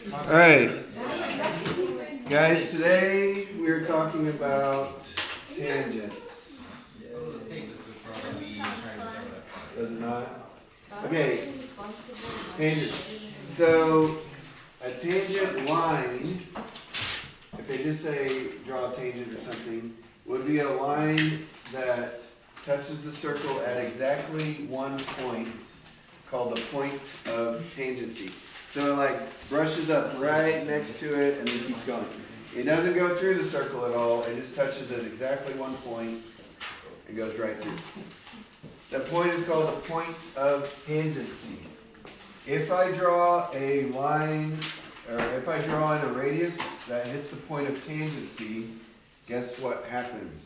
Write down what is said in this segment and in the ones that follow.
Alright, guys, today we're talking about tangents. Does it not? Okay, tangent. So, a tangent line, if they just say draw a tangent or something, would be a line that touches the circle at exactly one point, called the point of tangency. So it like brushes up right next to it and then keeps going. It doesn't go through the circle at all, it just touches at exactly one point and goes right through. The point is called the point of tangency. If I draw a line, or if I draw in a radius that hits the point of tangency, guess what happens?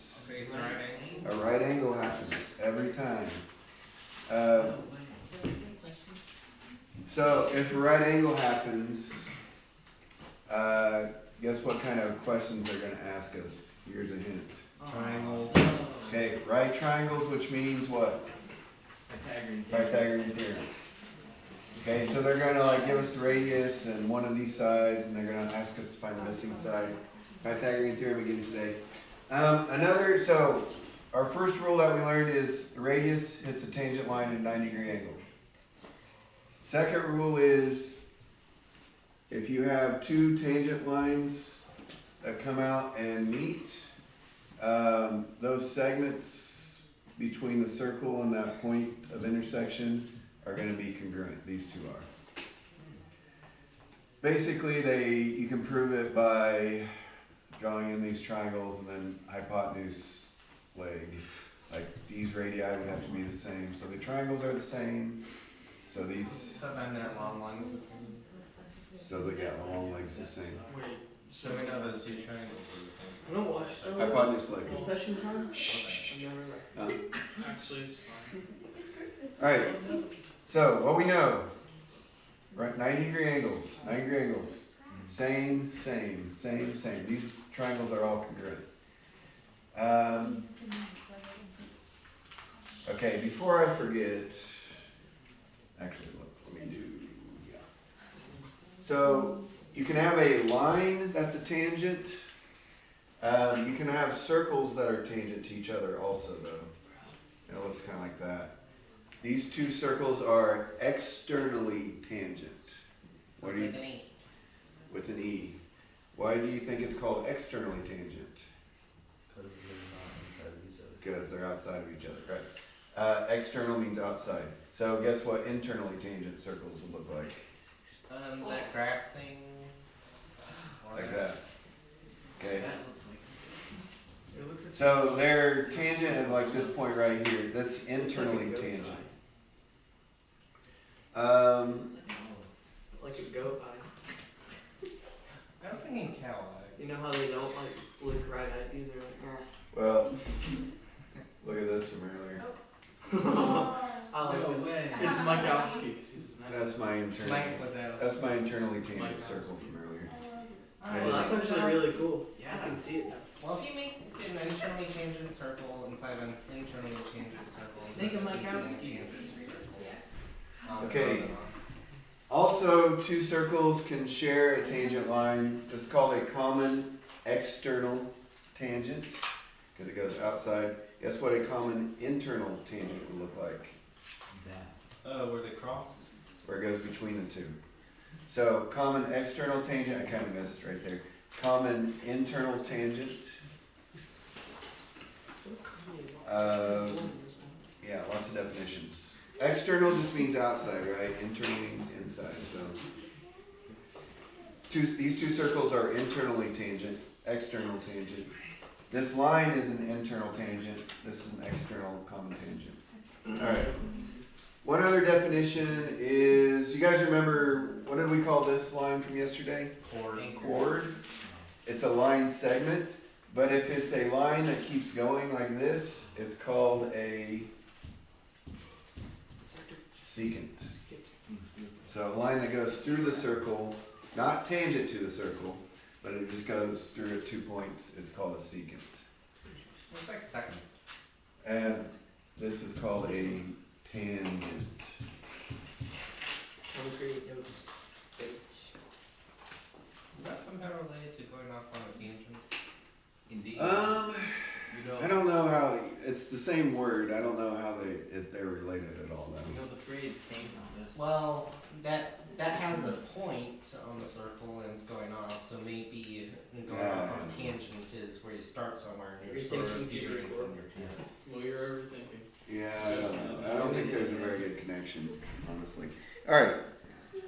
A right angle happens every time. So if a right angle happens, guess what kind of questions they're going to ask us? Here's a hint. Triangles. Okay, right triangles, which means what? Pythagorean theorem. Okay, so they're going to like give us the radius and one of these sides, and they're going to ask us to find the missing side. Pythagorean theorem again today. So our first rule that we learned is the radius hits a tangent line at a 90-degree angle. Second rule is if you have two tangent lines that come out and meet, those segments between the circle and that point of intersection are going to be congruent. These two are. Basically, you can prove it by drawing in these triangles and then hypotenuse leg. Like these radii would have to be the same. So the triangles are the same. So these. So then that long line is the same. So they got long legs the same. Wait, so we know those two triangles are the same. I'm gonna watch Hypotenuse leg. confession time. Shh. Actually, it's fine. Alright. So what we know. Right, 90-degree angles. 90-degree angles. Same. These triangles are all congruent. Okay, before I forget, actually, let me do. So you can have a line that's a tangent. You can have circles that are tangent to each other also, though. It looks kind of like that. These two circles are externally tangent. What do you? With an E. Why do you think it's called externally tangent? Because they're outside of each other, right? External means outside. So guess what internally tangent circles will look like? That graph thing. Like that. Okay. It looks like So they're tangent at like this point right here. That's internally tangent. like a goat eye. I was thinking cow eye. You know how they don't like look right at you? They're like, Well, look at this from earlier. I like No it. way. It's Mikowski. That's my internal. Mike was out. That's my internally tangent circle from earlier. Well, that's actually really cool. Yeah. I can see it now. Well, if you make an internally tangent circle inside an internally tangent circle, Think of then Mike it's an Owski. tangent circle. Okay. Also, two circles can share a tangent line. It's called a common external tangent because it goes outside. Guess what a common internal tangent would look like? Where they cross? Where it goes between the two. So, common external tangent, I kind of missed right there. Common internal tangent. Yeah, lots of definitions. External just means outside, right? Internal means inside. So, these two circles are internally tangent, external tangent. This line is an internal tangent. This is an external common tangent. All right. One other definition is, you guys remember, what did we call this line from yesterday? Chord. It's a line segment, but if it's a line that keeps going like this, it's called a secant. So a line that goes through the circle, not tangent to the circle, but it just goes through at 2 points, it's called a secant. Looks like second. And this is called a tangent. Concrete notes. off on a tangent? Indeed. I You know, don't know how, it's the same word, I don't know how if they're related at all you though. know the phrase came from this. Well, that has a point on the circle and it's going off, so maybe going off on a tangent is where you start somewhere and you're You're sort of thinking veering deeper. from your tangent. Well, you're overthinking. Yeah, I don't think there's a very good connection, honestly. Alright, Yeah,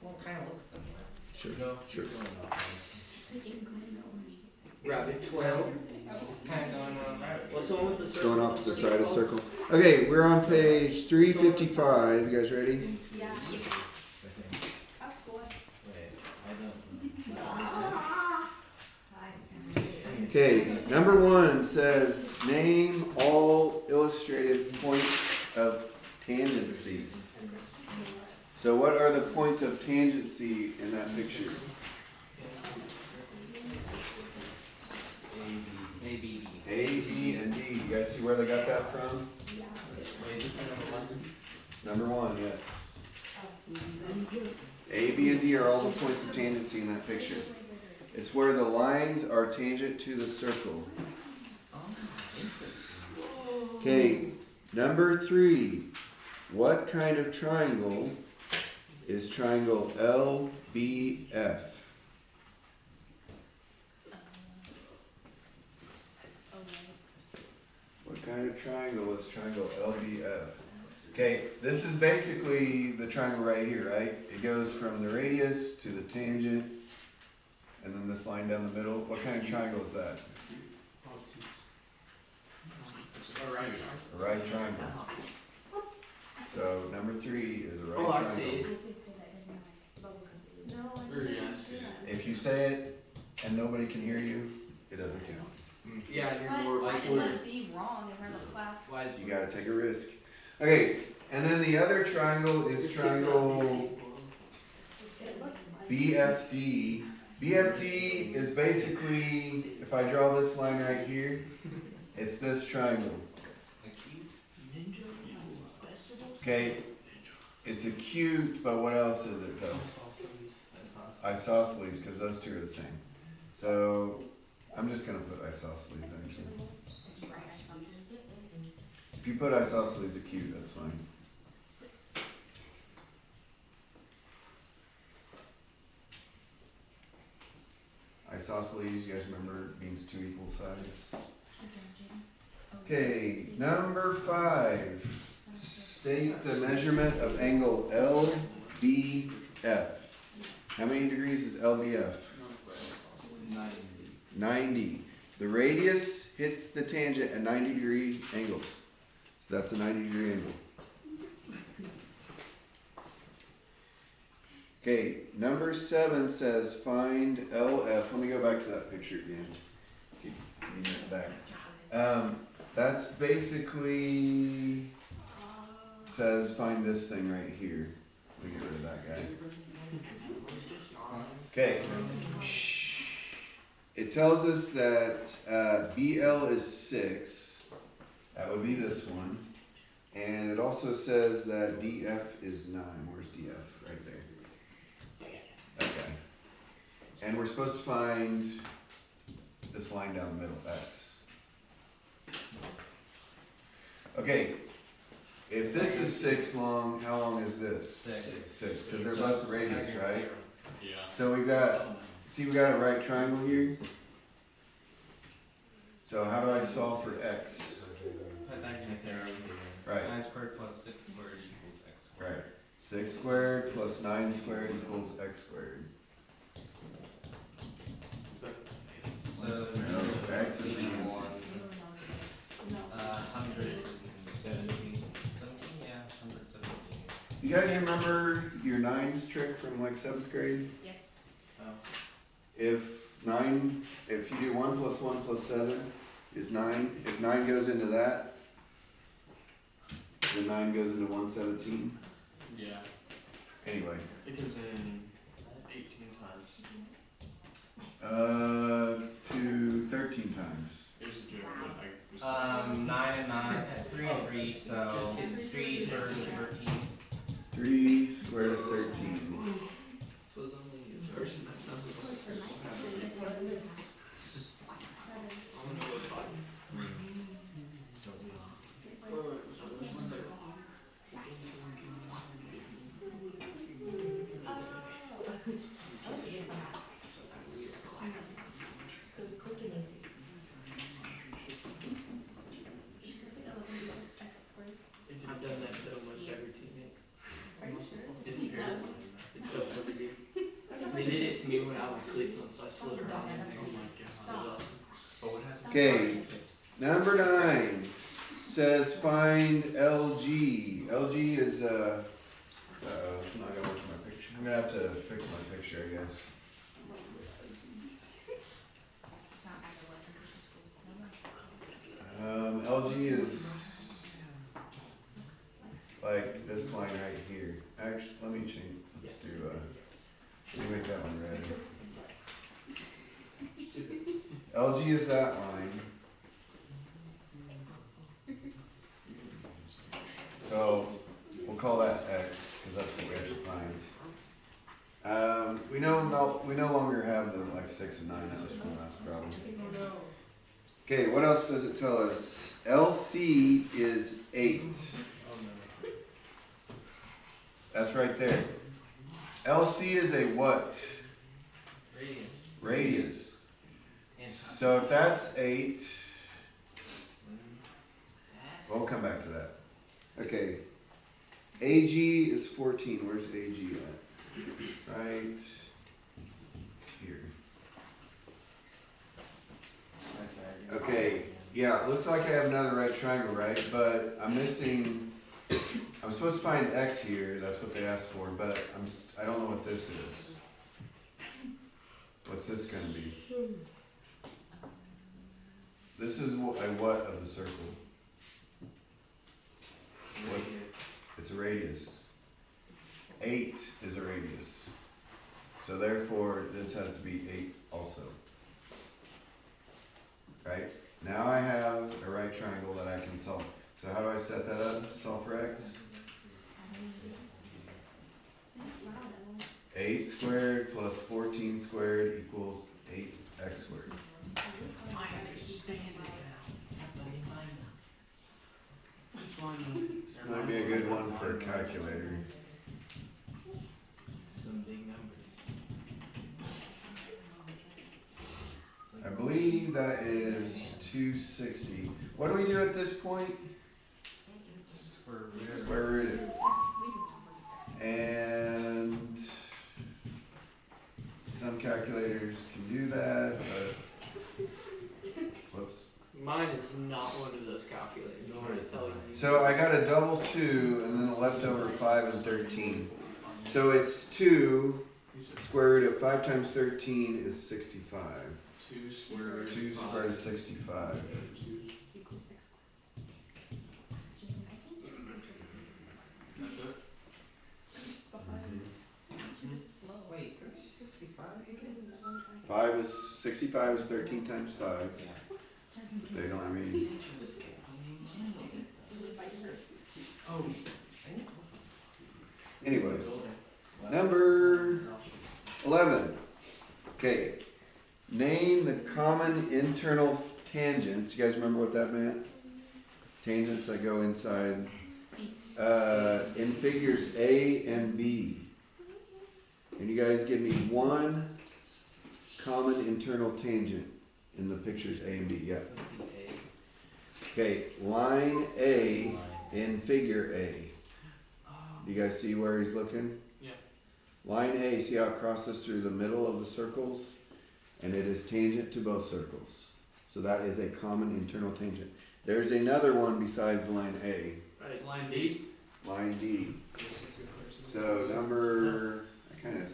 well, it kind of looks similar. You know, Sure. going off. Rabbit 12. It's kind of going on right. What's the one with the circle? going off to the side of the circle. Okay, we're on page 355, you guys ready? Yeah. Wait, I don't. Okay, number 1 says, name all illustrated points of tangency. So what are the points of tangency in that picture? A, B, D. A, B, and D. You guys see where they got that from? Wait, is this number one? Number 1, yes. A, B, and D are all the points of tangency in that picture. It's where the lines are tangent to the circle. Oh, interesting. Okay, number 3. What kind of triangle is triangle LBF? What kind of triangle is triangle LBF? Okay, this is basically the triangle right here, right? It goes from the radius to the tangent, and then this line down the middle. What kind of triangle is that? A right triangle. So number 3 is a right Oh, I triangle. see. No, I Very didn't nice. do that. If you say it and nobody can hear you, it doesn't count. Yeah, you're Why, more why like did that be wrong in front of class? Why is You gotta take a risk. Okay, and then the other triangle is triangle It looks like. BFD. BFD is basically, if I draw this line right here, it's this triangle. Okay, it's acute, but what else is it though? Isosceles, because those two are the same. So I'm just gonna put isosceles actually. If you put isosceles acute, that's fine. Isosceles, you guys remember, means two equal sides. Okay, number 5. State the measurement of angle LBF. How many degrees is LBF? 90. The radius hits the tangent at 90-degree angles. So that's a 90-degree angle. Okay, number 7 says find LF. Let me go back to that picture again. Keep reading it back. That's basically says find this thing right here. Let me get rid of that guy. Okay. It tells us that BL is 6. That would be this one. And it also says that DF is 9. Where's DF? Right there. Okay. And we're supposed to find this line down the middle, X. Okay. If this is 6 long, how long is this? 6. 6. Because they're both the radius, right? Yeah. So we got, see we got a right triangle here? So how do I solve for X? Put that right there. Right. 9 squared plus 6 squared equals X squared. Right. 6 squared plus 9 squared equals X squared. So No, this X is is 81, No. 117, yeah, 117. You guys remember your 9s trick from like 7th grade? Yes. If you do 1 plus 1 plus 7 is 9. If 9 goes into that, then 9 goes into 117. Yeah. Anyway. It comes in 18 times. To 13 times. It was a joke, but I was. 9 and 9, 3 and 3, so 3 squared is 13. 3 squared of 13. So it's only a person that sounds like it to me when I had my cleats on, so I slid around and Oh my god. Stop. But what has Okay, number 9 says find LG. LG is it's not gonna work for my picture. I'm gonna have to fix my picture, I guess. It's not at the Western Christian School. LG is like this line right here. Actually, let me change. Let's do let me make that one red. LG is that line. So we'll call that X because that's what we have to find. We no longer have the like 6 and 9. That was from last problem. Okay, what else does it tell us? LC is 8. That's right there. LC is a what? Radius. Radius. And So if that's 8, we'll come back to that. Okay. AG is 14. Where's AG at? Right here. Okay. Yeah, it looks like I have another right triangle, right? But I'm missing. I'm supposed to find X here. That's what they asked for, but I don't know what this is. What's this gonna be? This is a what of the circle? What? It's a radius. 8 is a radius. So therefore, this has to be 8 also. Right? Now I have a right triangle that I can solve. So how do I set that up? Solve for X? 8 squared plus 14 squared equals 8x squared. I understand it now. Might be a good one for a calculator. Some big numbers. I believe that is 260. What do we do at this point? Square root it. And some calculators can do that, but whoops. Mine is not one of those calculators, I'm gonna tell you. So I got a double 2 and then a leftover 5 and 13. So it's 2 square root of 5 times 13 is 65. 2 square root of 2 squared is 65. That's it? Wait, 65? 65 is 13 times 5. They don't have any. Oh. Anyways, number 11. Okay. Name the common internal tangents. You guys remember what that meant? Tangents that go inside. In figures A and B. Can you guys give me one common internal tangent in the pictures A and B? Yeah. Okay, line A in figure A. Do you guys see where he's looking? Yeah. Line A, see how it crosses through the middle of the circles? And it is tangent to both circles. So that is a common internal tangent. There's another one besides line A, Right, line D. line D. So number, I kind of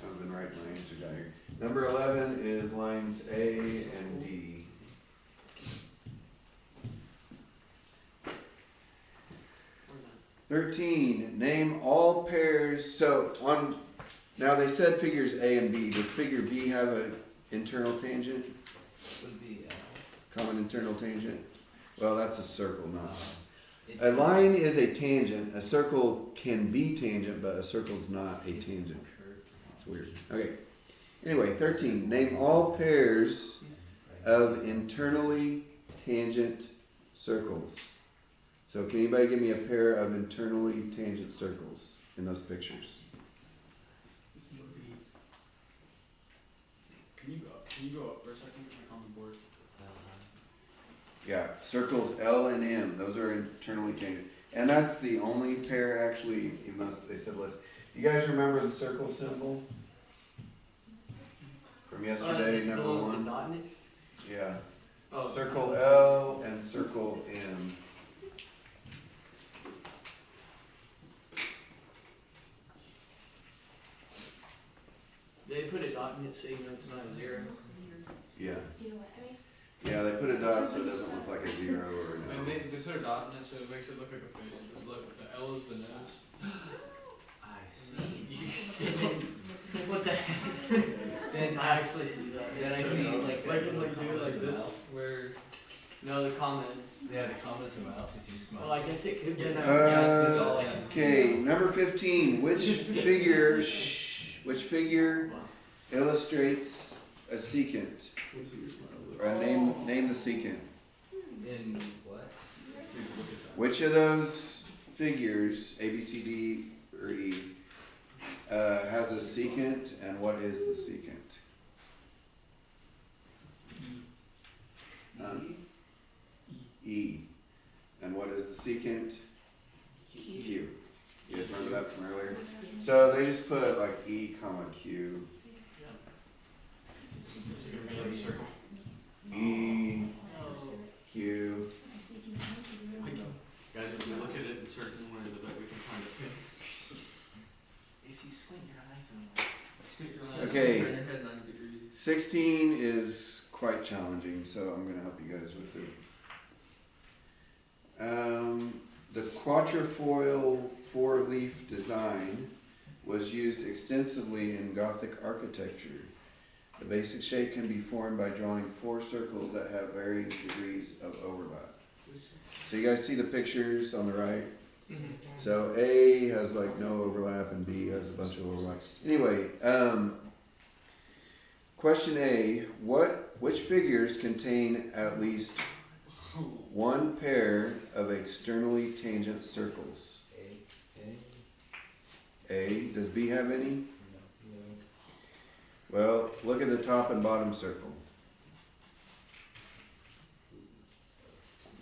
haven't been writing my answer down here. Number 11 is lines A and D. We're done. 13, name all pairs. So on, now they said figures A and B. Does figure B have an internal tangent? Would be, Common internal tangent? Well, that's a circle, not. A line is a tangent. A circle can be tangent, but a circle's not a tangent. It's weird. Okay. Anyway, 13. Name all pairs of internally tangent circles. So can anybody give me a pair of internally tangent circles in those pictures? Can you go up for a second on the board? Yeah, circles L and M. Those are internally tangent. And that's the only pair actually, even though they said less. You guys remember the circle symbol? from yesterday, number below the 1. dot in it? Yeah. Oh. Circle L and circle M. They put a dot in it so you know it's not a 0. Yeah. You know what I mean? Yeah, they put a dot so it doesn't look like a 0 or And no. they put a dot in it so it makes it look like a face. Just look, the L is the nose. I see. You see. What the heck? Then I actually see that. Then I see like Like can like do it like this, where no the comment. Yeah, the commas in mouth is too small. Well, I guess it could be. Yeah, no. Yes, it's all I can see. Okay, number 15. Which figure illustrates a secant? Or name the secant. In what? Which of those figures, A, B, C, D, or E, has a secant, and what is the secant? E. And what is the secant? Q. You guys remember that from earlier? So they just put like E, comma, Q. It's gonna be like a circle. E, Q. Guys, if we look at it in certain ways, I bet we can find it. If you squint your eyes on squint your eyes. Okay. Turn your head 90 degrees. 16 is quite challenging, so I'm going to help you guys with it. The quatrefoil four-leaf design was used extensively in Gothic architecture. The basic shape can be formed by drawing 4 circles that have varying degrees of overlap. So you guys see the pictures on the right? So A has like no overlap and B has a bunch of overlap. Anyway, question A, which figures contain at least one pair of externally tangent circles? A, does B have any? Well, look at the top and bottom circle.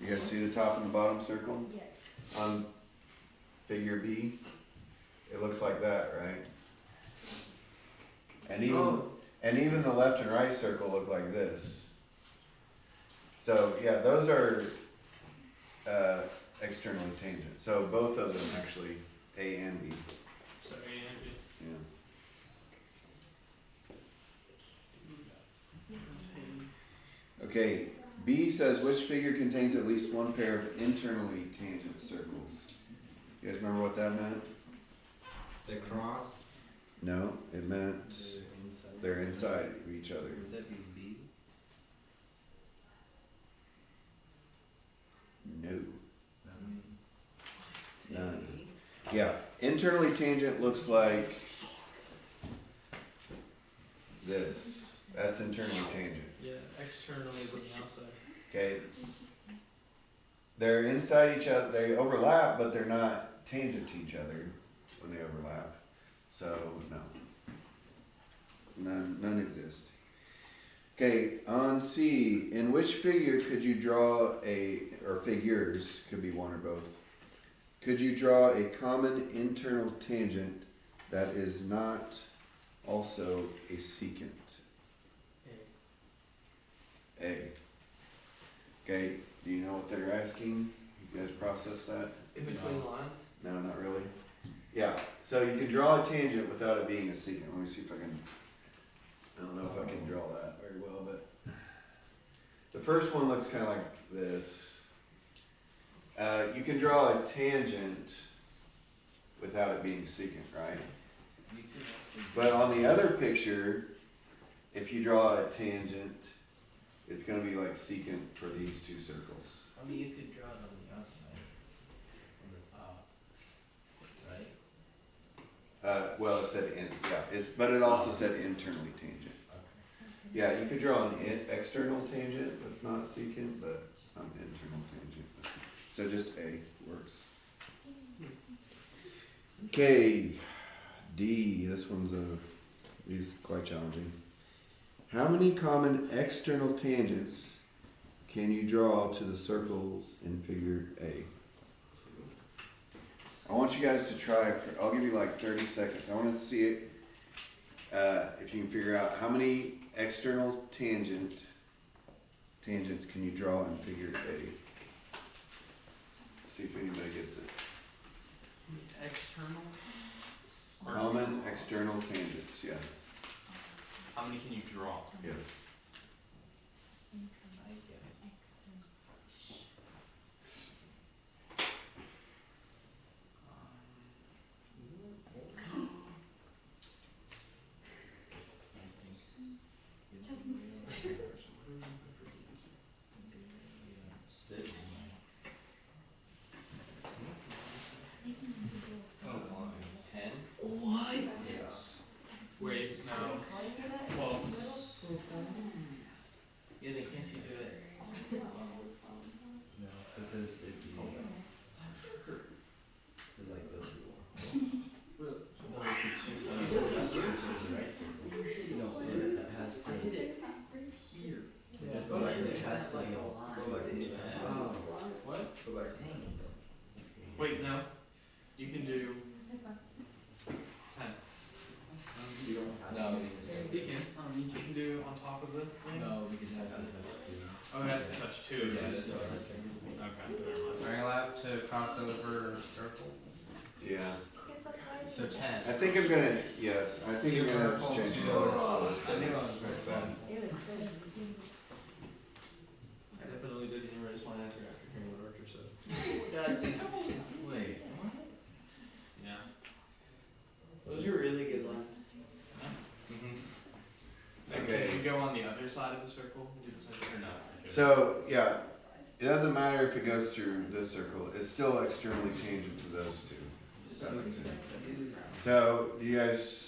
You guys see the top and the bottom circle Yes. on figure B? It looks like that, right? And even the left and right circle look like this. So yeah, those are externally tangent. So both of them actually, A and B. So A and B. Yeah. Okay, B says which figure contains at least one pair of internally tangent circles? You guys remember what that meant? The cross. No, it meant they're inside of each other. Would that be B? No. None. Yeah, internally tangent looks like this. That's internally tangent. Yeah, externally is on the outside. Okay. They're inside each other. They overlap, but they're not tangent to each other when they overlap. So no. None exist. Okay, on C, in which figure could you draw or figures, could be one or both, could you draw a common internal tangent that is not also a secant? A. Okay, do you know what they're asking? You guys process that? In between lines. No, not really. Yeah, so you can draw a tangent without it being a secant. Let me see if I can, I don't know if I can draw that very well, but the first one looks kind of like this. You can draw a tangent without it being secant, right? You could also But on the other picture, if you draw a tangent, it's going to be like secant for these 2 circles. I mean, you could draw it on the outside, on the top, right? Well, it said but it also said internally tangent. Okay. Yeah, you could draw an external tangent that's not secant, but an internal tangent. So just A works. Okay, D. This one's is quite challenging. How many common external tangents can you draw to the circles in figure A? I want you guys to try it. I'll give you like 30 seconds. I want to see it. if you can figure out how many external tangents can you draw in figure A? See if anybody gets it. External? Common external tangents, yeah. How many can you draw? Yes. I guess. Ten? What? Wait, no. Well, Yeah, they can't you do it? No, because if you, like those people. No, if it's just, right? No, but it has to. Here. Yeah, but like it has to be all. what? Go back. Wait, no. You can do 10. You don't have No, to. You can. You can do on top of the thing. No, because that's Oh, it has to touch two. Yeah, that's Okay. all. Are you allowed to cross over circle? Yeah. So 10. I think I'm gonna, yes, I think I'm gonna have to change colors. I think I was very bad. I definitely didn't erase my answer after hearing what Archer said. Wait, what? Yeah. Those are really good ones. Like, Okay. can you go on the other side of the circle? Do the same or not? So, yeah, it doesn't matter if it goes through this circle, it's still externally tangent to those two. Does that make sense? So, do you guys,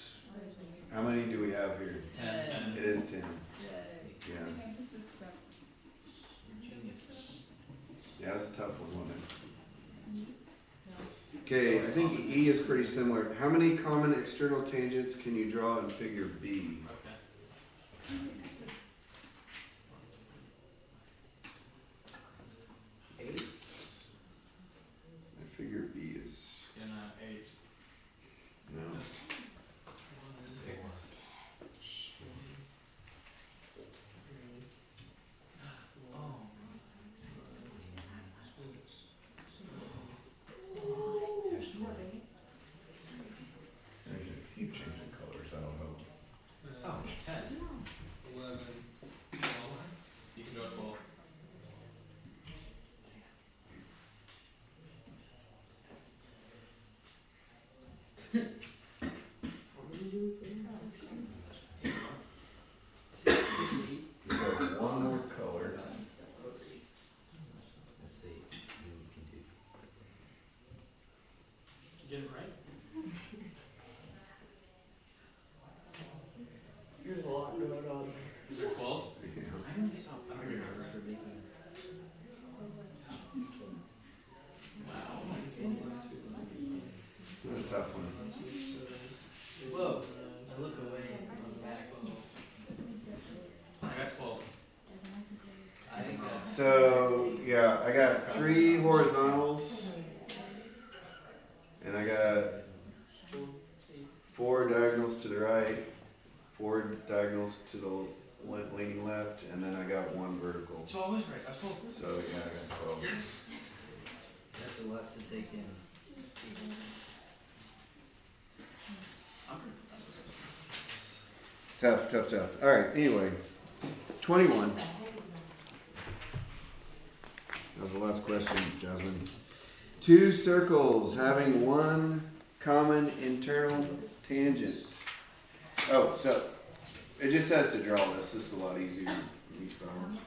how many do we have here? 10. It is 10, yeah. Yeah, that's a tough one, wasn't it? Okay, I think E is pretty similar. How many common external tangents can you draw in figure B? Okay. I figure B is, In 8. no. There's a few changing colors, that'll help. Oh, 10. 11. 12. You can go 12. One more color. Let's see, you can do. Did you get it right? There's a lot going on. Is there 12? Yeah. I only saw three for making. That's a tough one. Whoa, I look away and I'm back. I got 12. I think that's. So, yeah, I got 3 horizontals. And I got 4 diagonals to the right, 4 diagonals to the leaning left, and then I got 1 vertical. So I was right. I was 12. So, yeah, I got 12. That's a lot to take in. Tough, tough, tough. Alright, anyway. 21. That was the last question, Jasmine. 2 circles having 1 common internal tangent. Oh, so it just says to draw this. This is a lot easier than these problems.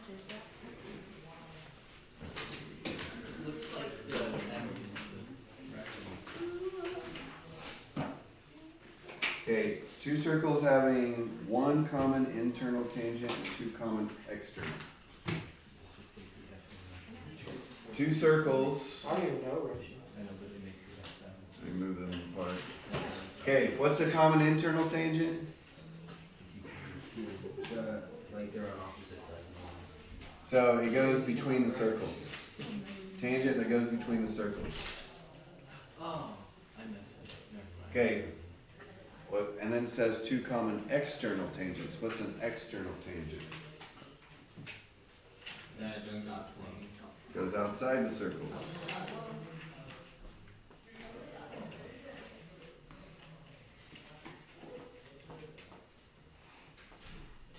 Looks like the average is Okay, 2 circles having 1 common internal tangent and 2 common external. 2 circles. I don't even know, Rachel. I know, but it makes it like that. Let me move them apart. Okay, what's a common internal tangent? Like they're on opposite sides of the line. So it goes between the circles. Tangent that goes between the circles. Oh, I missed it. Never mind. Okay, What, and then it says two common external tangents. What's an external tangent? That does not plane. Goes outside the circle.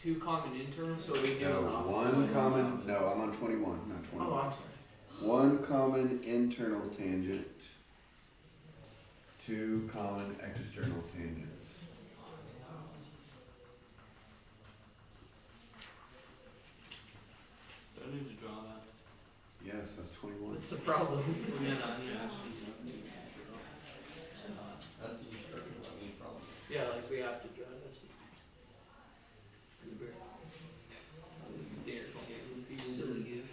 Two common internals, so we do No, an opposite. one common, no, I'm on 21, not Oh, 21. I'm sorry. One common internal tangent, two common external tangents. Do I need to draw that? Yes, that's 21. What's the problem? Yeah, that's yeah. That's the instruction, I mean, problem. Yeah, like we have to draw this. Silly goose.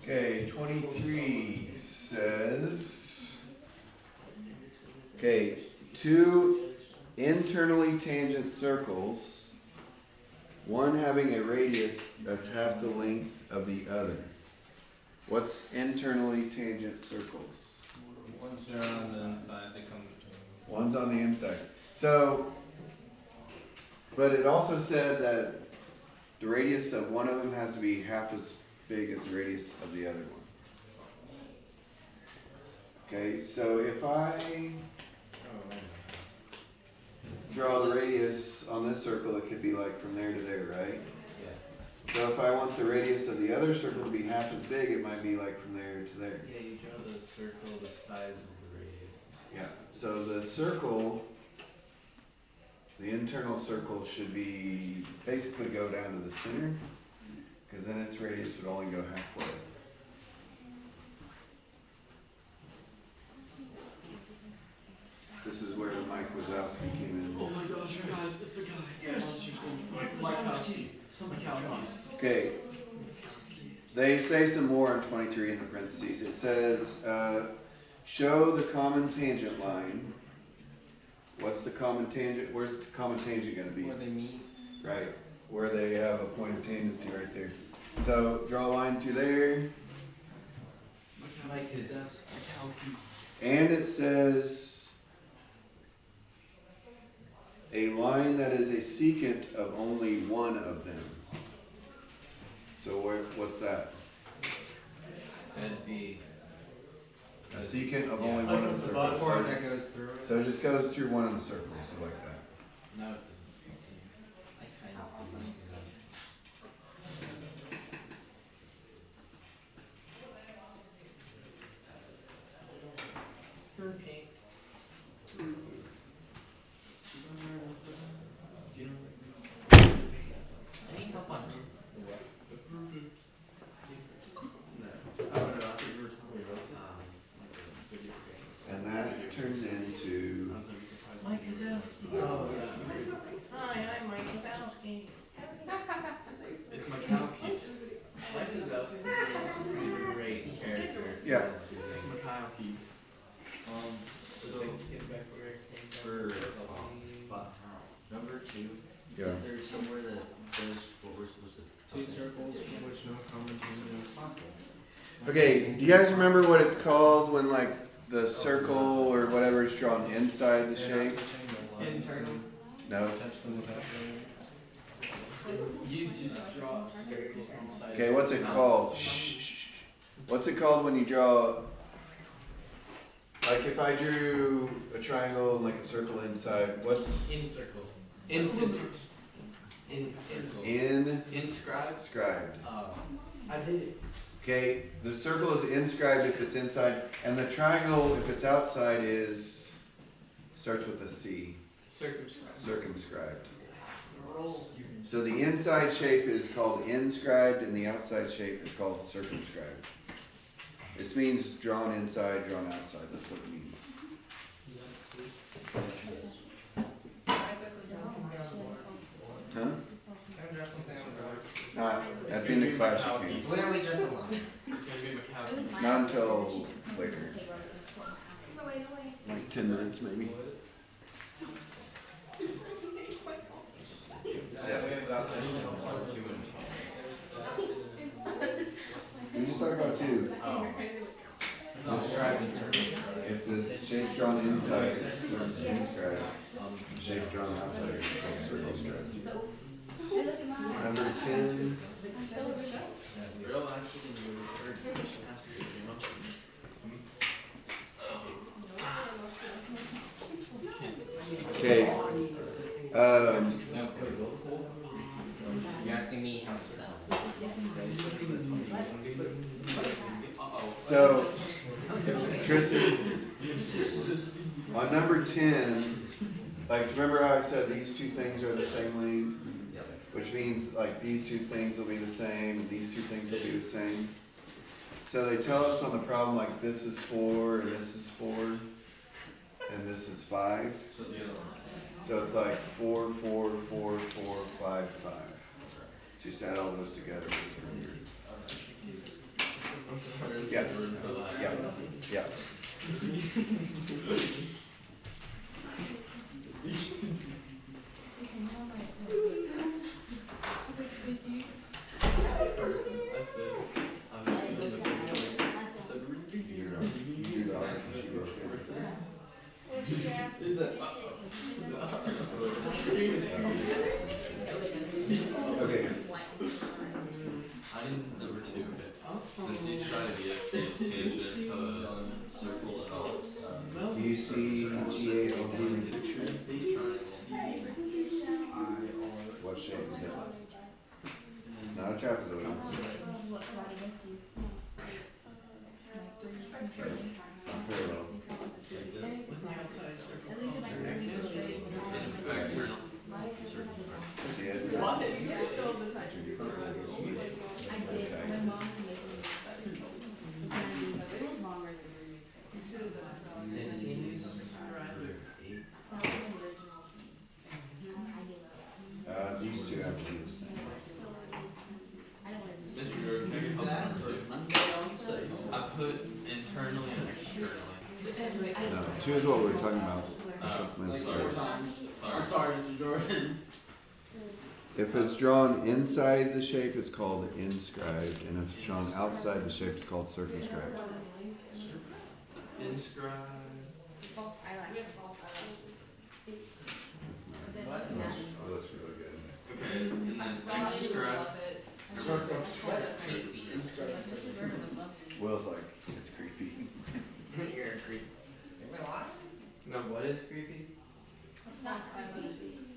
Okay, 23 says, okay, two internally tangent circles, one having a radius that's half the length of the other. What's internally tangent circles? Once you're on the inside, they come between. One's on the inside. So, but it also said that the radius of one of them has to be half as big as the radius of the other one. Okay, so if I draw the radius on this circle, it could be like from there to there, right? Yeah. So if I want the radius of the other circle to be half as big, it might be like from there to there. Yeah, you draw the circle the size of the radius. Yeah, so the circle, the internal circle should be, basically go down to the center, because then its radius would only go halfway. This is where Mike Wazowski came in. Oh my gosh, you guys, it's the guy. Yes. Mike Kowski. Somebody count on. Okay, they say some more in 23 in the parentheses. It says, show the common tangent line. What's the common tangent? Where's the common tangent going to be? Where they meet. Right, where they have a point of tangency right there. So draw a line through there, Mike is Kowski. and it says a line that is a secant of only one of them. So what's that? That'd be. A secant of Yeah. only one of the The chord circles. that goes through it. So it just goes through one of the circles, so like that. No, it doesn't. I kind of think that. Hurricane. I need help on And that turns into, Mike Kowski. Oh, yeah. Hi, I'm Mike Kowski. It's my Kowski. Mike Kowski is a great character. yeah, It's my Kowski. So, get back where it came For, from. number 2, yeah. there's somewhere that says what we're supposed to. Two circles from which no common tangent is possible. Okay, do you guys remember what it's called when like the circle or whatever is drawn inside the shape? Internal. No? Touch them with that thing. You just draw a circle inside. Okay, what's it called? Shh, shh, shh. What's it called when you draw, like if I drew a triangle and like a circle inside, what's In circle. Instant. In circle. inscribed? Inscribed. I did it. Okay, the circle is inscribed if it's inside, and the triangle, if it's outside, starts with a C, Circumscribed. circumscribed. Roll. So the inside shape is called inscribed, and the outside shape is called circumscribed. This means drawn inside, drawn outside, that's what it means. Huh? Can I draw something on the board? Not at the end of class you It's can. literally just a line. It's gonna be my Kowski. Not until later, like 10 minutes maybe. Yeah. That way about that, you know, what's doing. You just talking about two. Oh. Inscribed and circled. If the shape's drawn inside, it's inscribed. Shape drawn outside, it's circumscribed. Number 10. Real actually, you heard, has to be, you know? Okay. You're asking me how to spell. So, Tristan, on number 10, like, remember how I said these two things are the same length? Which means, like, these two things will be the same, and these two things will be the same. So they tell us on the problem, like, this is 4, and this is 4, and this is 5. So it's like 4, 4, 4, 4, 5, 5. Just add all those together. I'm sorry. Yeah. Yeah, yeah. I said, I'm not doing the thing. I said, You do the honors and she goes is that? Okay. I need number 2. Since each side of the is tangent to circle Do you see GALG in the picture? What shape is it? It's not a trapezoid. It's not parallel. external. See it? I did, my mom can make me it was longer than These two have to be the same. Mr. Jordan, can you help me? I put internally and externally. No, 2 is what we're talking about. I'm sorry, Mr. Jordan. If it's drawn inside the shape, it's called inscribed, and if it's drawn outside the shape, it's called circumscribed. Inscribe. false eyelash, false eyelash. Oh, that's really good. Okay, and then inscribe. Will's like, it's creepy. You're a creep. No, What is creepy? It's not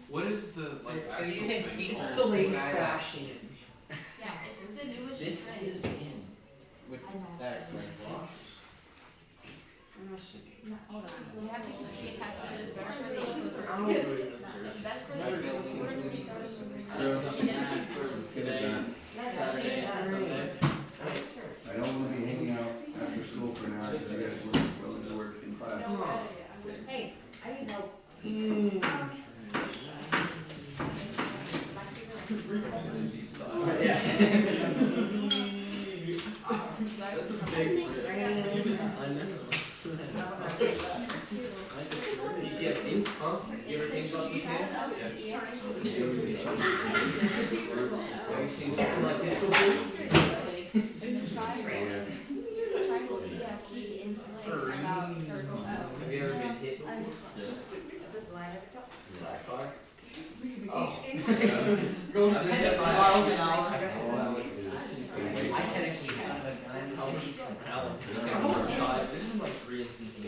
what is the like actual These thing ain't called? the least fashion. Yeah, it's the newest This trend. is in. Would that explain why? No, hold on. You have to keep your shades hats on. It's better for the Oh, It's best for the Let's get it done. Saturday, Sunday. I don't want to be hanging out after school for an hour because you guys work, willing to work in class. Hey, I need help. Yeah. That's a big. PTSD? Huh? You ever think about this game? Have you seen something like this before? Triangle EFG is like about circle O. Have you ever been hit before? Black car? Oh. Going I 10 miles miles an an hour. hour. I can actually have a gun. This is like 3 instances.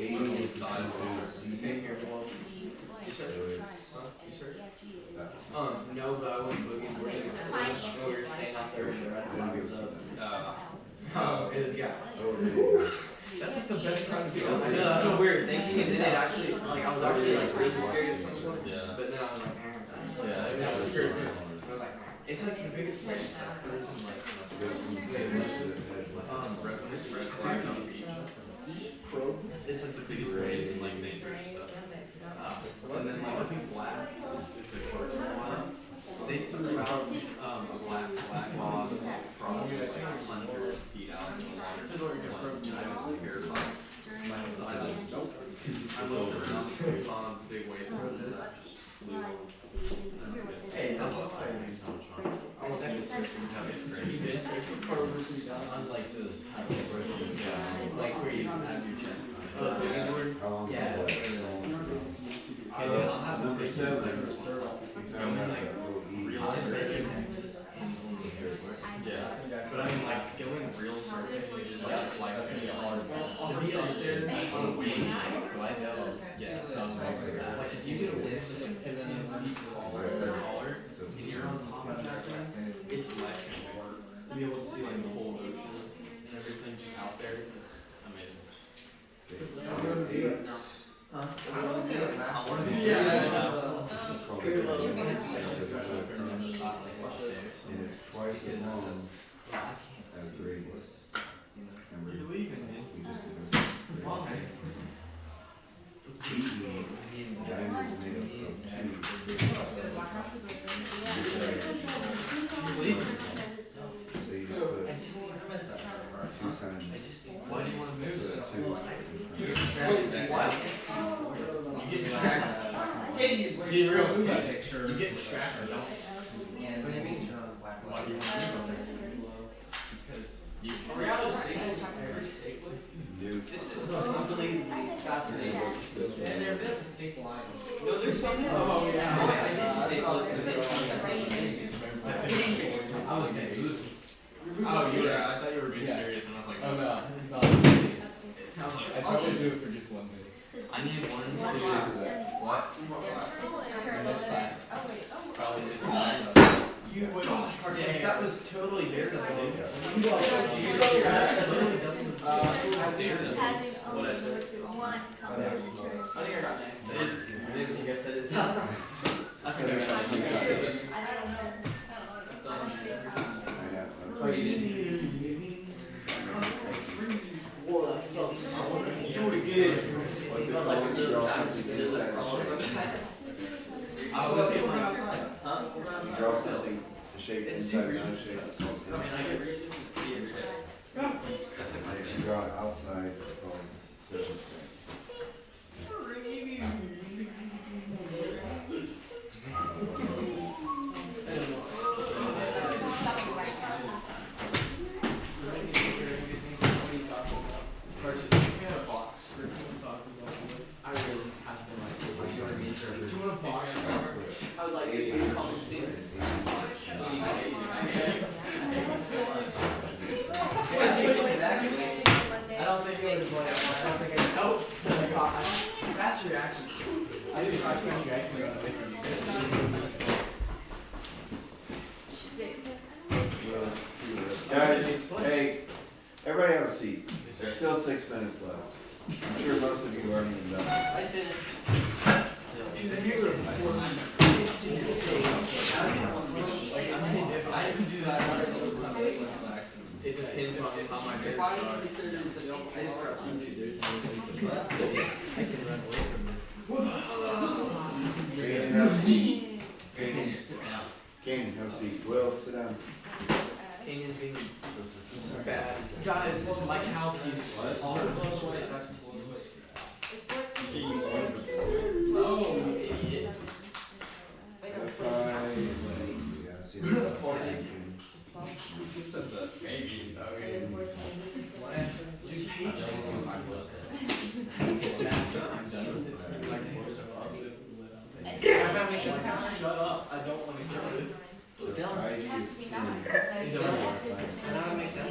Same here, well. You sure? Huh? You sure? No, but I went boogie boarding. And we were staying out there with the red flowers up. Oh, yeah. That's like the best time to be out. I know, that's so weird. Thanks, and then it actually, like, I was actually like really scared at some point. Yeah. But then I was like, Yeah, I was scared. I was like, it's like the biggest place. red flag on the beach. It's like the biggest waves and like dangerous stuff. And then like looking black is if the shorts are wild. They threw out a black boss probably like 100 feet out in the water. And I was terrified. So I looked around, saw a big wave from this, just flew over. Hey, that's what's happening. Yeah, it's great. Probably 3 dollars. on like those like where you have your chest. Board. How long? Yeah. I'll have to Number take 7. I'm like real surfing. Yeah, but I mean like going real surfing is like it's like to be out there on a wave. So I know. Yeah. So like if you get a wind and then the feet taller and you're on top of that thing, it's like to be able to see like the whole ocean and everything just out there. It's amazing. Huh? I want to do it. Yeah. Yeah. It's called and it's twice as long as the radius. And You're leaving, man. we just did this. Diameter is made up of 2. So you just put 2 times. Why do you want to move So so? 2. You get distracted. What? You get distracted. Pictures. You get distracted, don't you? And then you turn on black Why light. do you want to move on this? You New. This is unbelievably fascinating. And they're a bit of a staple item. No, there's something. Oh, yeah. I did say, look, because it's Oh, you were. I thought you were being serious, and I was like, Oh no, no. I was like, I probably do it for just 1 minute. I need one to What? probably do. You would. Yeah, That was totally there. What I said. I think I got that. I didn't think I said it. I think I got it. Oh, you didn't? Whoa, that felt so good. Do it again. It felt like a little time to get it. I was able to. Huh? Draw something to shape It's inside, too not Reese's. shape. I mean, I get Reese's and tea every day. That's like my If you thing. draw it outside, it's called circumstance. I really have to like. You want to meet your Do you want a box? I was like, it's probably seen this. I don't think it was like, I don't think it helped. Like, fast reactions. I didn't fast reactions. Guys, hey, everybody have a seat. There's still 6 minutes left. I'm sure most of you are already done. I finished. I didn't do that. It depends on how my nerves are. I didn't press you. There's no way to I can run away from it. Canaan, have a seat. Canaan, have a seat. Will, sit down. Kenyan's being bad. Guys, my cow piece. Oh, idiot. F5. Yeah, see that. Shut up. I don't want to hear this. So ID is 2. And I would make that.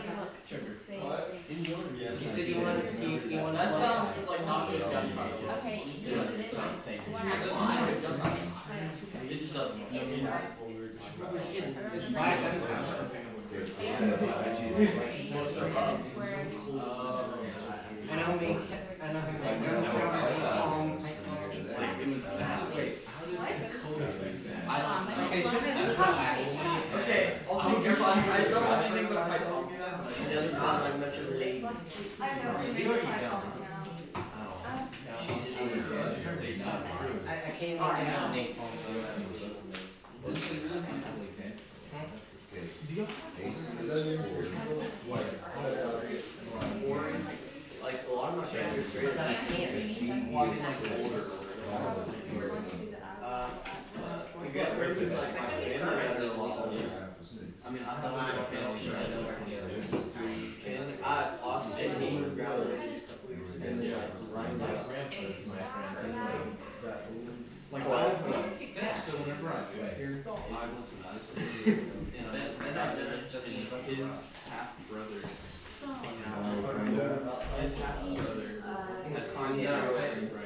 What? You said you wanted, you wanted. That sounds like not good stuff. Okay. It just doesn't. It's black. And I'll make, and I'll make, Like It was bad. Wait. I don't. Okay, shouldn't it just relax? Okay, I'll take your fun. I just don't want anything but type on. The other time I met your lady. I can't make it out. Okay. Ace is 4. Like a lot of my friends are straight. I can't. Walking like older. We got friends with like my family that are a lot older. Half of 6. I mean, I have a lot of family that I know where This is 3. his half brother. His half brother. That's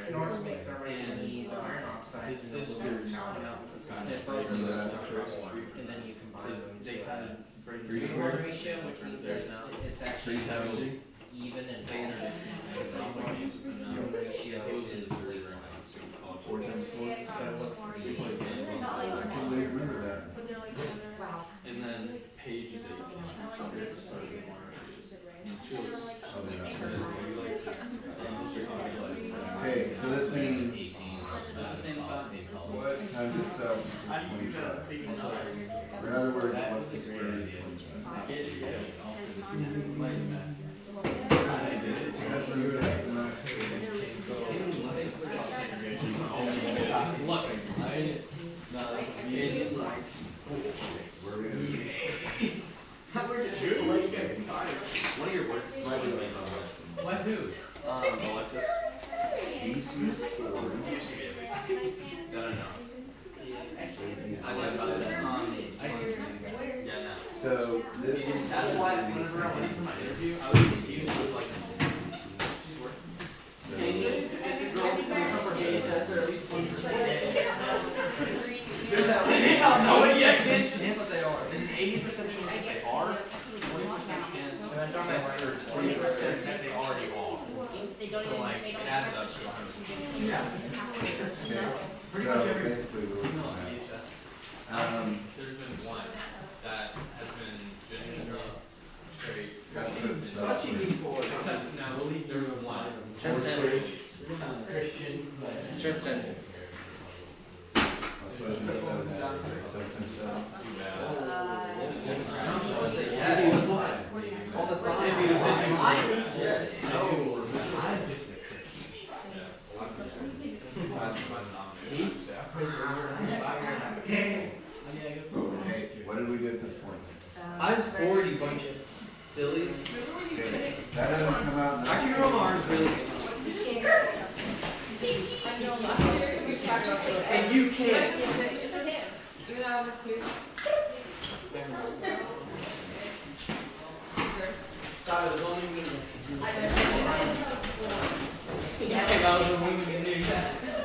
In order to make the ring, you need the iron oxide His and the sister's aluminum found out powder. this guy. They both Yeah. need the and then you combine So them. they to, had brain Three the squares? ratio, which means that it's actually 370. even and They introduced me to the problem games, but your no. ratio It was is his really career nice. college. 4 times 4. But it looks to be. I can't believe you remember that. But they're like other. Wow. And then Paige is 18. Chris started in March. She was. Oh, yeah. Okay. Okay, so this means Same about what times itself equals 25. Or in other words, what's the square root of 25? That's the root of X and Y. Where are we gonna be? One of your works. What, who? Alexis. Easiest forward. Used to be at least. No. I know about this. Yeah, no. So this. That's why whenever I went for my interview, I was confused. I was like, she's working. It's a girl from her age, that's at least 20%. There's that no, yes, but they are. There's an 80% chance that they are, 20% chance, And I'm talking about or 20% that they already are. So like, it adds up to 100%. Yeah. Pretty much So every. basically we're looking at, There's been one that has been genuinely straight. What you need for? Except, no, there was one. Tristan. Christian, but. Tristan. All the What did we do at this point? I was 40, bunch of sillies. Okay, that doesn't come out. I can roll ours really good. And you can't. Even though I was cute. Thought it was only me. I don't know. Yeah, I was the one who knew that.